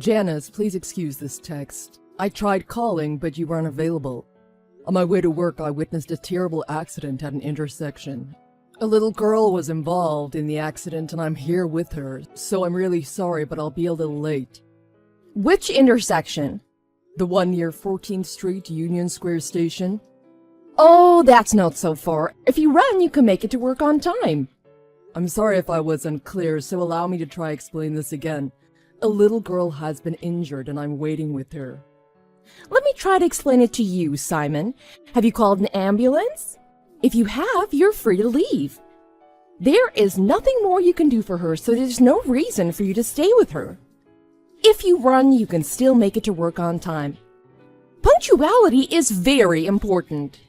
Janice, please excuse this text. I tried calling, but you weren't available. On my way to work, I witnessed a terrible accident at an intersection. A little girl was involved in the accident, and I'm here with her, so I'm really sorry, but I'll be a little late. Which intersection? The one near 14th Street, Union Square Station. Oh, that's not so far. If you run, you can make it to work on time. I'm sorry if I was unclear, so allow me to try explain this again. A little girl has been injured, and I'm waiting with her. Let me try to explain it to you, Simon. Have you called an ambulance? If you have, you're free to leave. There is nothing more you can do for her, so there's no reason for you to stay with her. If you run, you can still make it to work on time. Punctuality is very important.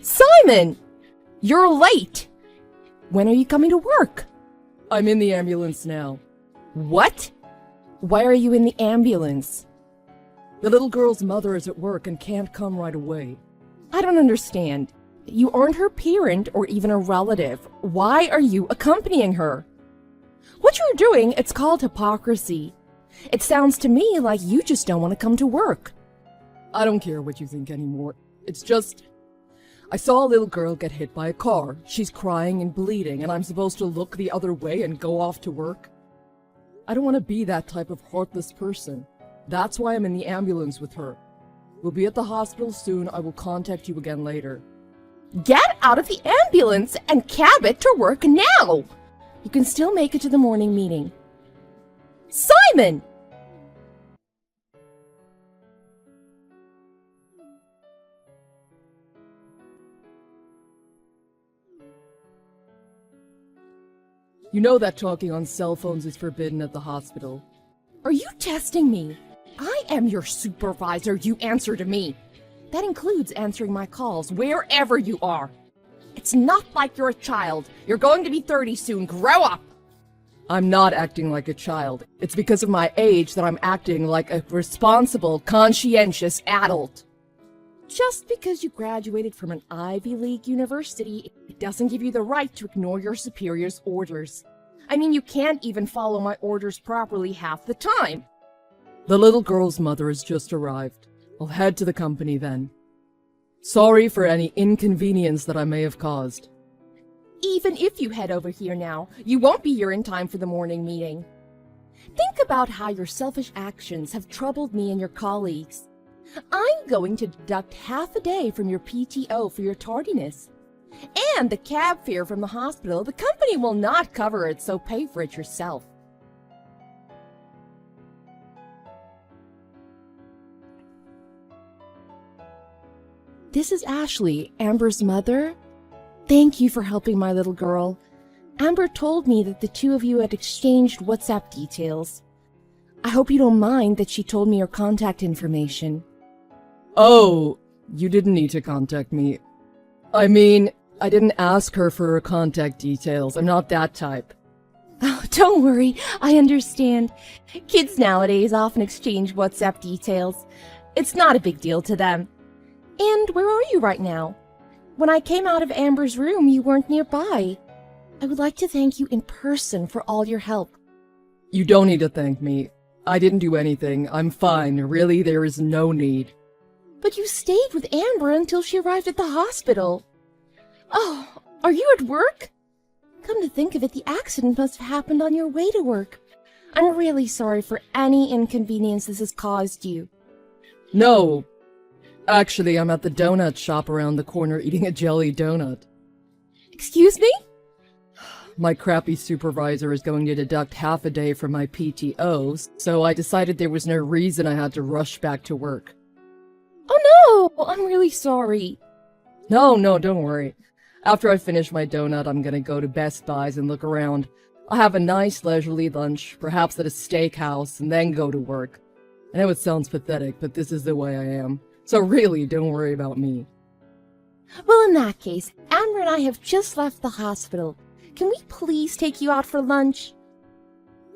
Simon! You're late! When are you coming to work? I'm in the ambulance now. What? Why are you in the ambulance? The little girl's mother is at work and can't come right away. I don't understand. You aren't her parent or even a relative. Why are you accompanying her? What you're doing, it's called hypocrisy. It sounds to me like you just don't want to come to work. I don't care what you think anymore. It's just... I saw a little girl get hit by a car. She's crying and bleeding, and I'm supposed to look the other way and go off to work? I don't want to be that type of heartless person. That's why I'm in the ambulance with her. We'll be at the hospital soon. I will contact you again later. Get out of the ambulance and cab it to work now! You can still make it to the morning meeting. Simon! You know that talking on cell phones is forbidden at the hospital. Are you testing me? I am your supervisor. You answer to me. That includes answering my calls wherever you are. It's not like you're a child. You're going to be 30 soon. Grow up! I'm not acting like a child. It's because of my age that I'm acting like a responsible, conscientious adult. Just because you graduated from an Ivy League university, it doesn't give you the right to ignore your superior's orders. I mean, you can't even follow my orders properly half the time. The little girl's mother has just arrived. I'll head to the company then. Sorry for any inconvenience that I may have caused. Even if you head over here now, you won't be here in time for the morning meeting. Think about how your selfish actions have troubled me and your colleagues. I'm going to deduct half a day from your PTO for your tardiness. And the cab fare from the hospital, the company will not cover it, so pay for it yourself. This is Ashley, Amber's mother. Thank you for helping my little girl. Amber told me that the two of you had exchanged WhatsApp details. I hope you don't mind that she told me your contact information. Oh, you didn't need to contact me. I mean, I didn't ask her for her contact details. I'm not that type. Oh, don't worry. I understand. Kids nowadays often exchange WhatsApp details. It's not a big deal to them. And where are you right now? When I came out of Amber's room, you weren't nearby. I would like to thank you in person for all your help. You don't need to thank me. I didn't do anything. I'm fine. Really, there is no need. But you stayed with Amber until she arrived at the hospital. Oh, are you at work? Come to think of it, the accident must have happened on your way to work. I'm really sorry for any inconvenience this has caused you. No. Actually, I'm at the donut shop around the corner eating a jelly donut. Excuse me? My crappy supervisor is going to deduct half a day from my PTOs, so I decided there was no reason I had to rush back to work. Oh no, I'm really sorry. No, don't worry. After I finish my donut, I'm gonna go to Best Buy's and look around. I'll have a nice leisurely lunch, perhaps at a steakhouse, and then go to work. I know it sounds pathetic, but this is the way I am. So really, don't worry about me. Well, in that case, Amber and I have just left the hospital. Can we please take you out for lunch?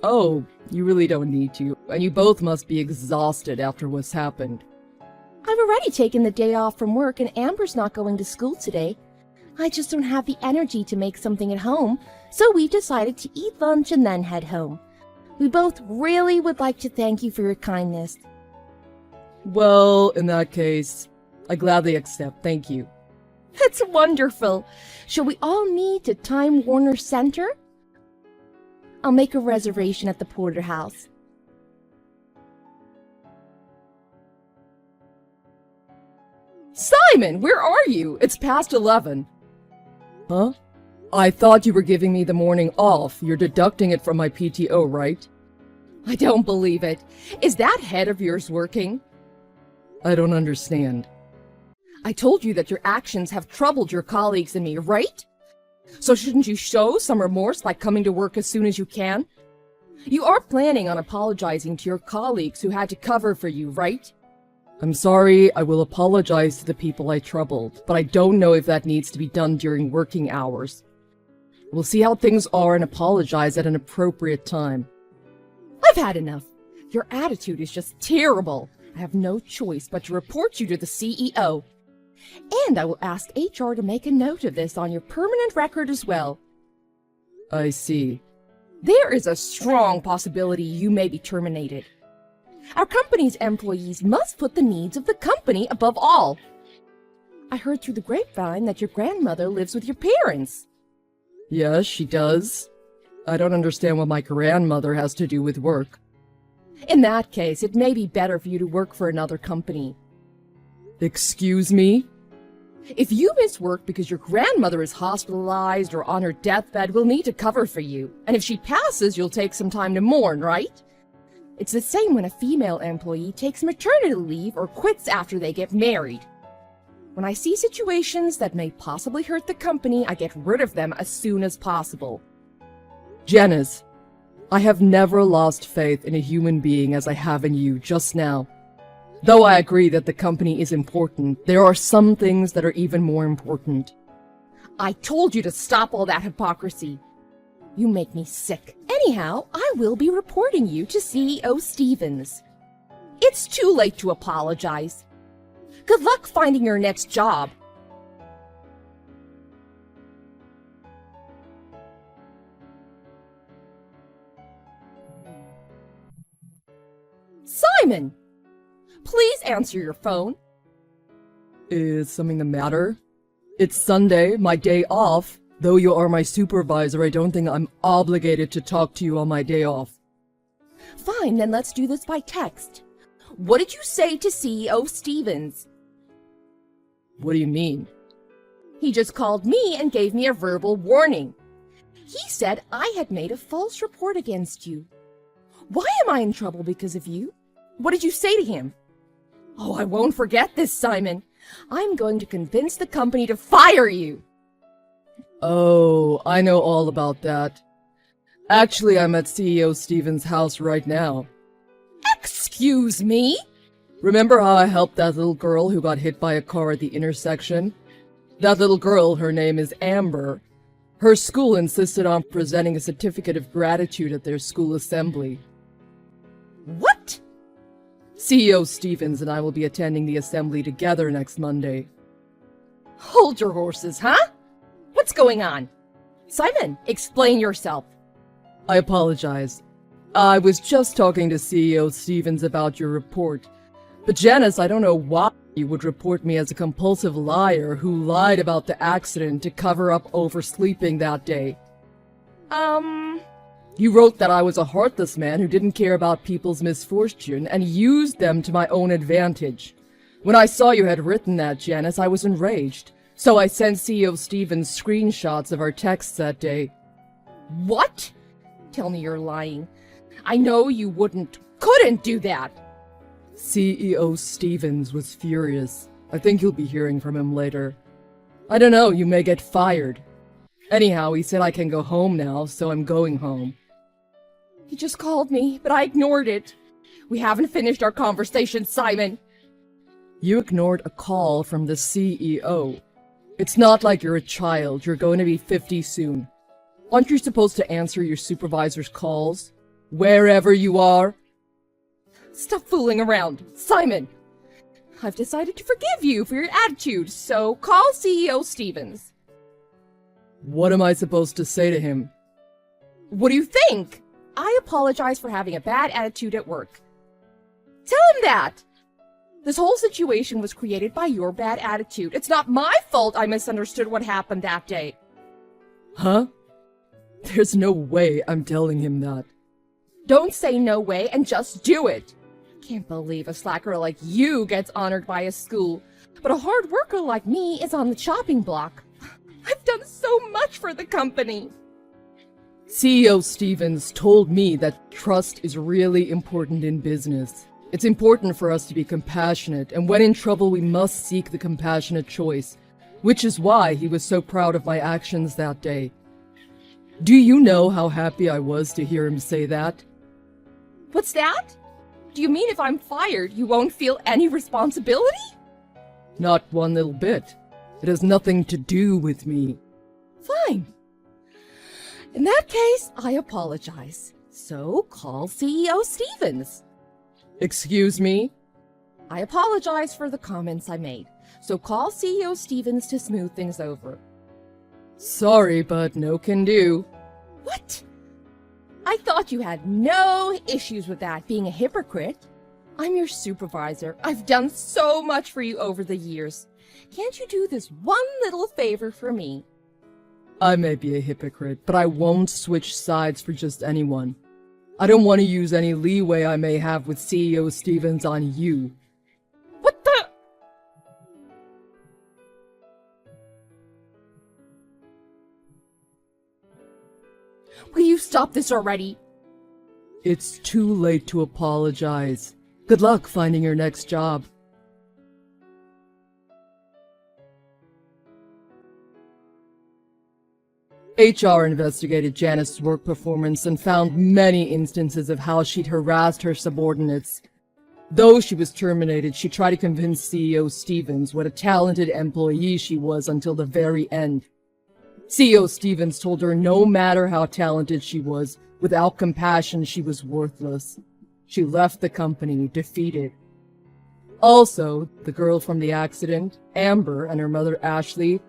Oh, you really don't need to, and you both must be exhausted after what's happened. I've already taken the day off from work and Amber's not going to school today. I just don't have the energy to make something at home, so we decided to eat lunch and then head home. We both really would like to thank you for your kindness. Well, in that case, I gladly accept, thank you. That's wonderful. Shall we all meet at Time Warner Center? I'll make a reservation at the Porter House. Simon, where are you? It's past 11. Huh? I thought you were giving me the morning off. You're deducting it from my PTO, right? I don't believe it. Is that head of yours working? I don't understand. I told you that your actions have troubled your colleagues and me, right? So shouldn't you show some remorse by coming to work as soon as you can? You are planning on apologizing to your colleagues who had to cover for you, right? I'm sorry, I will apologize to the people I troubled, but I don't know if that needs to be done during working hours. We'll see how things are and apologize at an appropriate time. I've had enough. Your attitude is just terrible. I have no choice but to report you to the CEO. And I will ask HR to make a note of this on your permanent record as well. I see. There is a strong possibility you may be terminated. Our company's employees must put the needs of the company above all. I heard through the grapevine that your grandmother lives with your parents. Yes, she does. I don't understand what my grandmother has to do with work. In that case, it may be better for you to work for another company. Excuse me? If you miss work because your grandmother is hospitalized or on her deathbed, we'll need to cover for you. And if she passes, you'll take some time to mourn, right? It's the same when a female employee takes maternity leave or quits after they get married. When I see situations that may possibly hurt the company, I get rid of them as soon as possible. Janice, I have never lost faith in a human being as I have in you just now. Though I agree that the company is important, there are some things that are even more important. I told you to stop all that hypocrisy. You make me sick. Anyhow, I will be reporting you to CEO Stevens. It's too late to apologize. Good luck finding your next job. Simon! Please answer your phone. Is something the matter? It's Sunday, my day off. Though you are my supervisor, I don't think I'm obligated to talk to you on my day off. Fine, then let's do this by text. What did you say to CEO Stevens? What do you mean? He just called me and gave me a verbal warning. He said I had made a false report against you. Why am I in trouble because of you? What did you say to him? Oh, I won't forget this, Simon. I'm going to convince the company to fire you. Oh, I know all about that. Actually, I'm at CEO Stevens' house right now. Excuse me? Remember how I helped that little girl who got hit by a car at the intersection? That little girl, her name is Amber. Her school insisted on presenting a certificate of gratitude at their school assembly. What? CEO Stevens and I will be attending the assembly together next Monday. Hold your horses, huh? What's going on? Simon, explain yourself. I apologize. I was just talking to CEO Stevens about your report. But Janice, I don't know why you would report me as a compulsive liar who lied about the accident to cover up oversleeping that day. You wrote that I was a heartless man who didn't care about people's misfortune and used them to my own advantage. When I saw you had written that, Janice, I was enraged. So I sent CEO Stevens screenshots of our texts that day. What? Tell me you're lying. I know you couldn't do that. CEO Stevens was furious. I think you'll be hearing from him later. I don't know, you may get fired. Anyhow, he said I can go home now, so I'm going home. He just called me, but I ignored it. We haven't finished our conversation, Simon. You ignored a call from the CEO. It's not like you're a child. You're going to be 50 soon. Aren't you supposed to answer your supervisor's calls? Wherever you are? Stop fooling around, Simon. I've decided to forgive you for your attitude, so call CEO Stevens. What am I supposed to say to him? What do you think? I apologize for having a bad attitude at work. Tell him that! This whole situation was created by your bad attitude. It's not my fault I misunderstood what happened that day. Huh? There's no way I'm telling him that. Don't say no way and just do it. Can't believe a slacker like you gets honored by a school, but a hard worker like me is on the chopping block. I've done so much for the company. CEO Stevens told me that trust is really important in business. It's important for us to be compassionate, and when in trouble we must seek the compassionate choice, which is why he was so proud of my actions that day. Do you know how happy I was to hear him say that? What's that? Do you mean if I'm fired, you won't feel any responsibility? Not one little bit. It has nothing to do with me. Fine. In that case, I apologize. So call CEO Stevens. Excuse me? I apologize for the comments I made. So call CEO Stevens to smooth things over. Sorry, but no can do. What? I thought you had no issues with that being a hypocrite. I'm your supervisor. I've done so much for you over the years. Can't you do this one little favor for me? I may be a hypocrite, but I won't switch sides for just anyone. I don't want to use any leeway I may have with CEO Stevens on you. What the? Will you stop this already? It's too late to apologize. Good luck finding your next job. HR investigated Janice's work performance and found many instances of how she'd harassed her subordinates. Though she was terminated, she tried to convince CEO Stevens what a talented employee she was until the very end. CEO Stevens told her no matter how talented she was, without compassion she was worthless. She left the company defeated. Also, the girl from the accident, Amber, and her mother Ashley,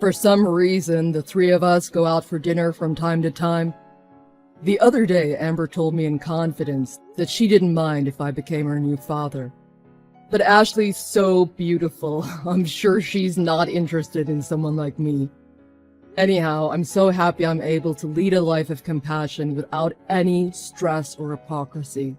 for some reason, the three of us go out for dinner from time to time. The other day, Amber told me in confidence that she didn't mind if I became her new father. But Ashley's so beautiful, I'm sure she's not interested in someone like me. Anyhow, I'm so happy I'm able to lead a life of compassion without any stress or hypocrisy.